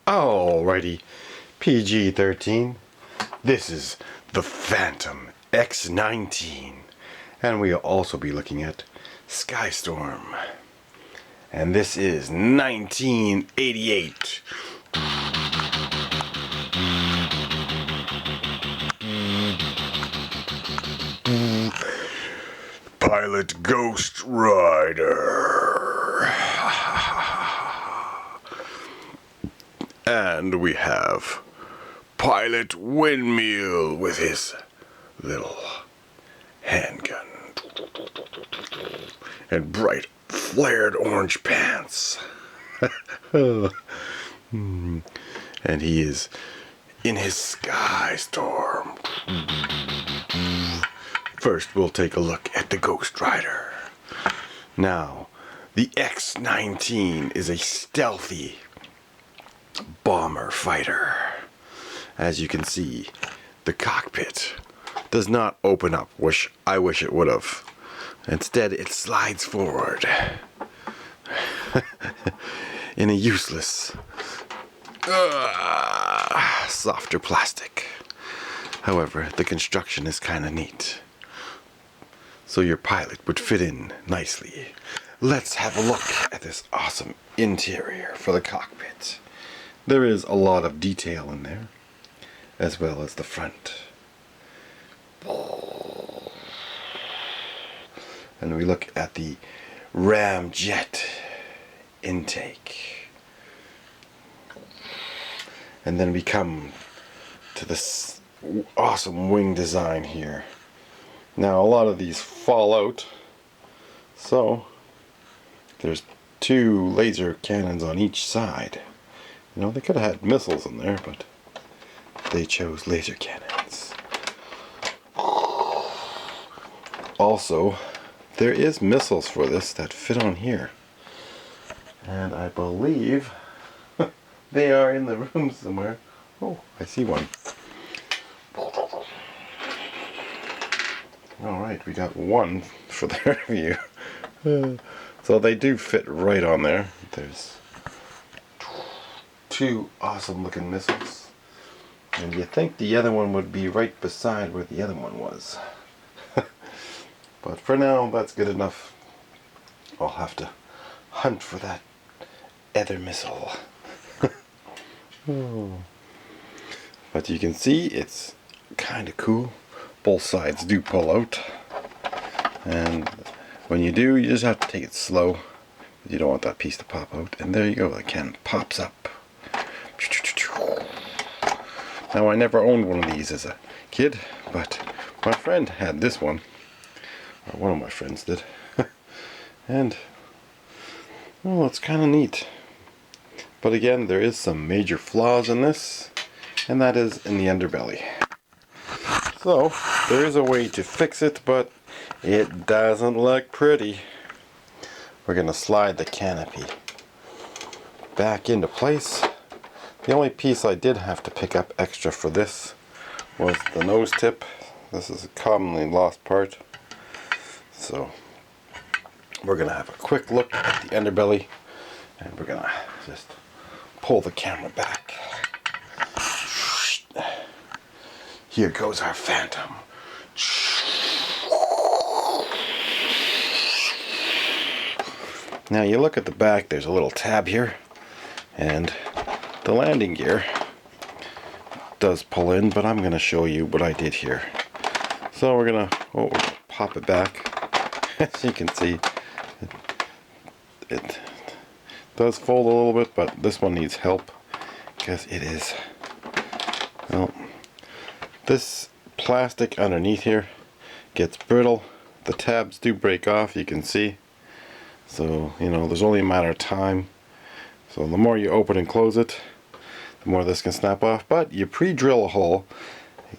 Alrighty, PG-13. This is the Phantom X-19. And we'll also be looking at Skystorm. And this is 1988. Pilot Ghost Rider. And we have Pilot Windmill with his little handgun. And bright flared orange pants. And he is in his Skystorm. First, we'll take a look at the Ghost Rider. Now, the X-19 is a stealthy bomber fighter. As you can see, the cockpit does not open up. I wish it would have. Instead, it slides forward in a useless, softer plastic. However, the construction is kind of neat, so your pilot would fit in nicely. Let's have a look at this awesome interior for the cockpit. There is a lot of detail in there, as well as the front. And we look at the ramjet intake. And then we come to this awesome wing design here. Now, a lot of these fall out, so there's two laser cannons on each side. You know, they could have had missiles in there, but they chose laser cannons. Also, there is missiles for this that fit on here. And I believe they are in the room somewhere. Oh, I see one. Alright, we got one for the review. So they do fit right on there. There's two awesome looking missiles. And you think the other one would be right beside where the other one was. But for now, that's good enough. I'll have to hunt for that other missile. But you can see it's kind of cool. Both sides do pull out. And when you do, you just have to take it slow. You don't want that piece to pop out. And there you go, the can pops up. Now, I never owned one of these as a kid, but my friend had this one. Or one of my friends did. And, well, it's kind of neat. But again, there is some major flaws in this, and that is in the underbelly. So, there is a way to fix it, but it doesn't look pretty. We're going to slide the canopy back into place. The only piece I did have to pick up extra for this was the nose tip. This is a commonly lost part. So we're going to have a quick look at the underbelly, and we're going to just pull the camera back. Here goes our Phantom. Now you look at the back, there's a little tab here, and the landing gear does pull in, but I'm going to show you what I did here. So we're going to pop it back. As you can see, it does fold a little bit, but this one needs help because it is, well, this plastic underneath here gets brittle. The tabs do break off, you can see. So, you know, there's only a matter of time. So the more you open and close it, the more this can snap off. But you pre-drill a hole.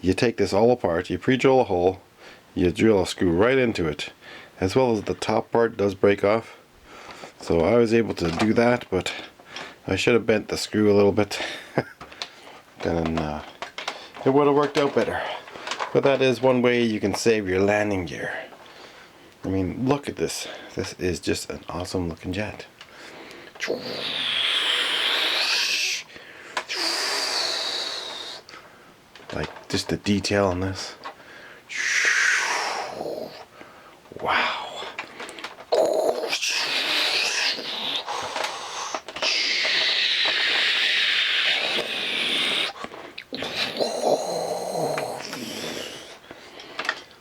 You take this all apart, you pre-drill a hole, you drill a screw right into it, as well as the top part does break off. So I was able to do that, but I should have bent the screw a little bit. Then it would have worked out better. But that is one way you can save your landing gear. I mean, look at this. This is just an awesome looking jet. just the detail on this. Wow.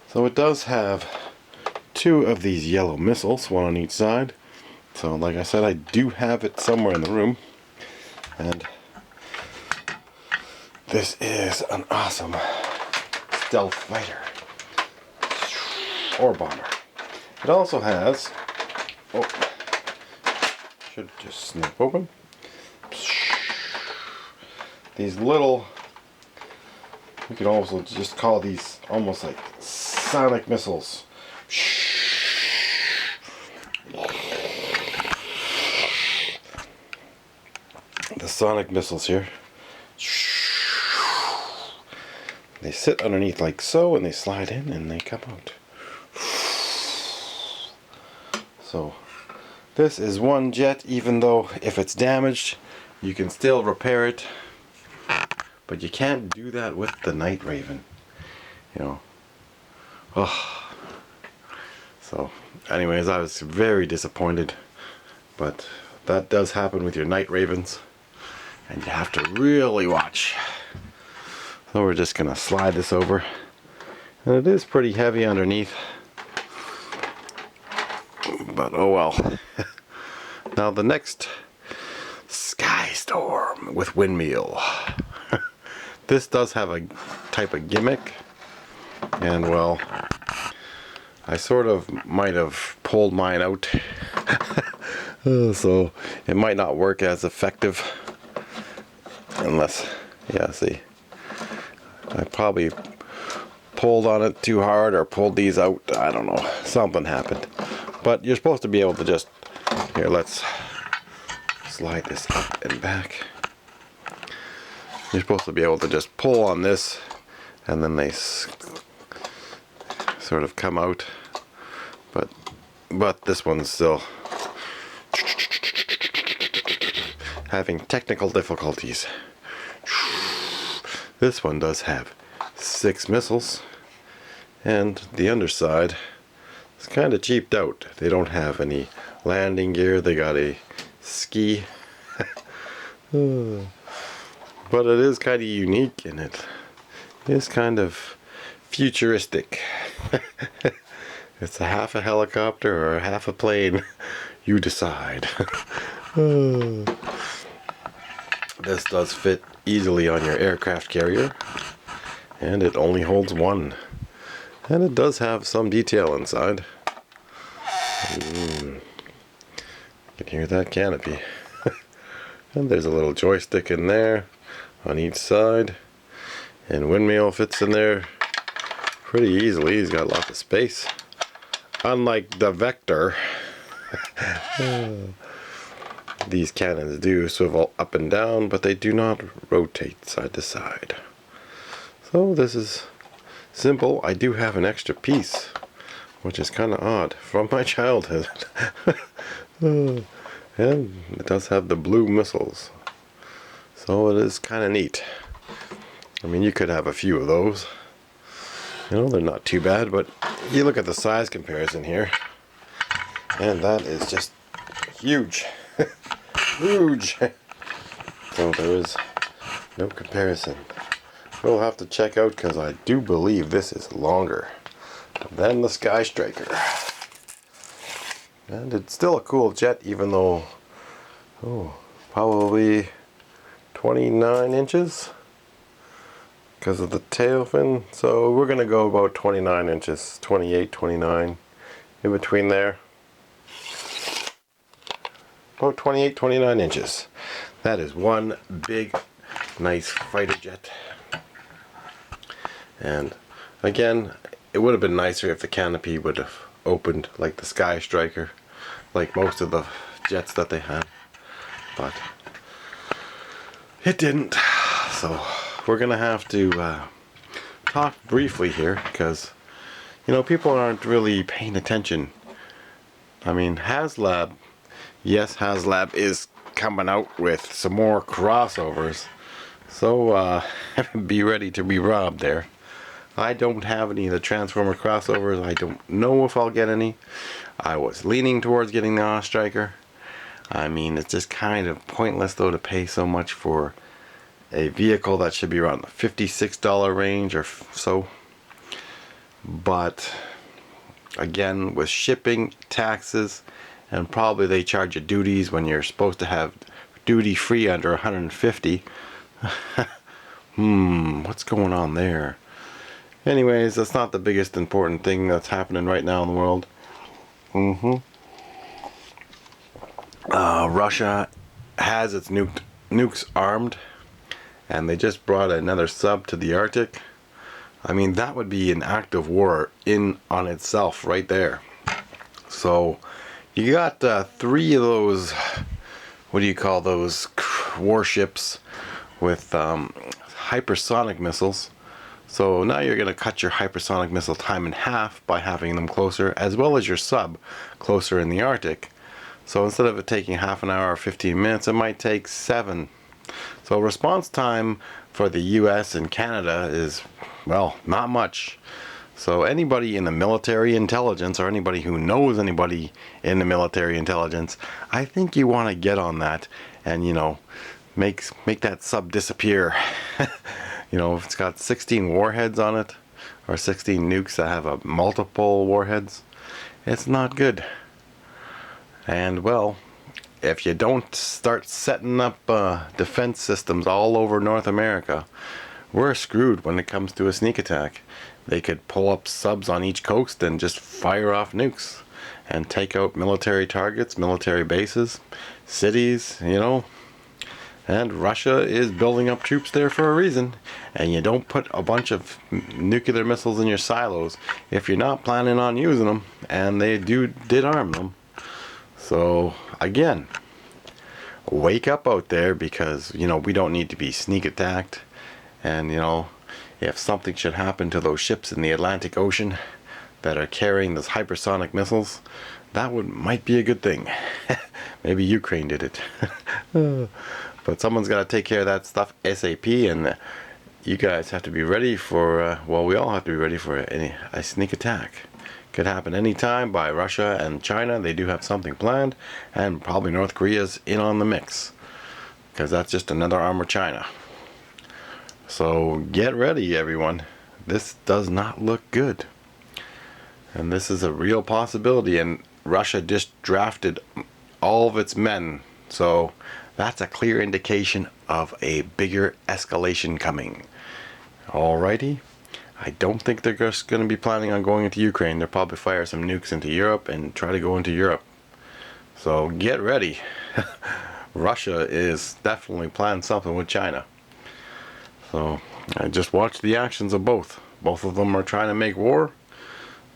So it does have 2 of these yellow missiles, 1 on each side. So like I said, I do have it somewhere in the room. And this is an awesome stealth fighter. Or bomber. It also has, oh, should just snap open. These little, we could also just call these almost like sonic missiles. The sonic missiles here. They sit underneath like so, and they slide in and they come out. So this is one jet, even though if it's damaged you can still repair it, but you can't do that with the Night Raven, you know. Oh. So anyways, I was very disappointed, but that does happen with your Night Ravens, and you have to really watch. So we're just gonna slide this over, and it is pretty heavy underneath, but oh well. Now the next, Skystorm with windmill. This does have a type of gimmick, and well, I sort of might have pulled mine out. So it might not work as effective unless, yeah, see, I probably pulled on it too hard or pulled these out. I don't know, something happened. But you're supposed to be able to just, here, let's slide this up and back. You're supposed to be able to just pull on this, and then they sort of come out. But this one's still having technical difficulties. This one does have 6 missiles, and the underside is kind of cheaped out. They don't have any landing gear. They got a ski. But it is kind of unique, and it is kind of futuristic. It's a half a helicopter or a half a plane. You decide. This does fit easily on your aircraft carrier, and it only holds 1. And it does have some detail inside. You can hear that canopy. And there's a little joystick in there on each side, and windmill fits in there pretty easily. He's got lots of space, unlike the Vector. These cannons do swivel up and down, but they do not rotate side to side. So this is simple. I do have an extra piece, which is kind of odd, from my childhood. And it does have the blue missiles, so it is kind of neat. I mean, you could have a few of those. You know, they're not too bad, but you look at the size comparison here, and that is just huge. Huge. So there is no comparison. We'll have to check out, because I do believe this is longer than the Sky Striker. And it's still a cool jet, even though, oh, probably 29 inches because of the tail fin. So we're going to go about 29 inches, 28, 29, in between there. About 28, 29 inches. That is one big, nice fighter jet. And again, it would have been nicer if the canopy would have opened like the Sky Striker, like most of the jets that they had, but it didn't. So we're gonna have to talk briefly here, because you know, people aren't really paying attention. I mean, HasLab, yes, HasLab is coming out with some more crossovers, So be ready to be robbed there. I don't have any of the Transformer crossovers. I don't know if I'll get any. I was leaning towards getting the Striker. I mean, it's just kind of pointless though to pay so much for a vehicle that should be around the $56 range or so. But again, with shipping, taxes, and probably they charge you duties when you're supposed to have duty free under 150. What's going on there? Anyways, that's not the biggest important thing that's happening right now in the world. Russia has its nukes armed, and they just brought another sub to the Arctic. I mean, that would be an act of war in on itself right there. So you got 3 of those, what do you call those, warships with hypersonic missiles. So now you're going to cut your hypersonic missile time in half by having them closer, as well as your sub closer in the Arctic. So instead of it taking half an hour or 15 minutes, it might take 7. So response time for the US and Canada is, well, not much. So anybody in the military intelligence, or anybody who knows anybody in the military intelligence, I think you want to get on that and, you know, make that sub disappear. You know, if it's got 16 warheads on it, or 16 nukes that have multiple warheads, it's not good. And well, if you don't start setting up defense systems all over North America, we're screwed when it comes to a sneak attack. They could pull up subs on each coast and just fire off nukes and take out military targets, military bases, cities, you know. And Russia is building up troops there for a reason. And you don't put a bunch of nuclear missiles in your silos if you're not planning on using them. And they did arm them. So again, wake up out there, because, you know, we don't need to be sneak attacked. And, you know, if something should happen to those ships in the Atlantic Ocean that are carrying those hypersonic missiles, that might be a good thing. Maybe Ukraine did it. But someone's got to take care of that stuff ASAP, and you guys have to be ready for, well, we all have to be ready for a sneak attack. Could happen anytime by Russia and China. They do have something planned, and probably North Korea's in on the mix, because that's just another arm of China. So get ready, everyone. This does not look good. And this is a real possibility, and Russia just drafted all of its men. So that's a clear indication of a bigger escalation coming. Alrighty. I don't think they're just going to be planning on going into Ukraine. They'll probably fire some nukes into Europe and try to go into Europe. So get ready. Russia is definitely planning something with China. So I just watch the actions of both. Both of them are trying to make war.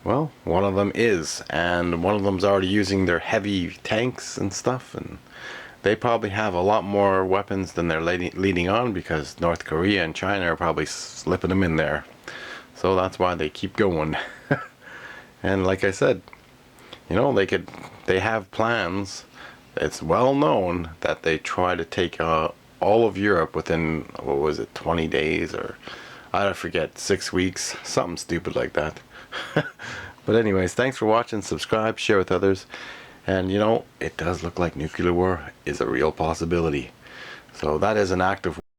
Well, one of them is, and one of them's already using their heavy tanks and stuff, and they probably have a lot more weapons than they're leading on, because North Korea and China are probably slipping them in there. So that's why they keep going. And like I said, you know, they have plans. It's well known that they try to take all of Europe within, what was it, 20 days, or I forget, 6 weeks, something stupid like that. But anyways, thanks for watching. Subscribe, share with others. And you know, it does look like nuclear war is a real possibility. So that is an act of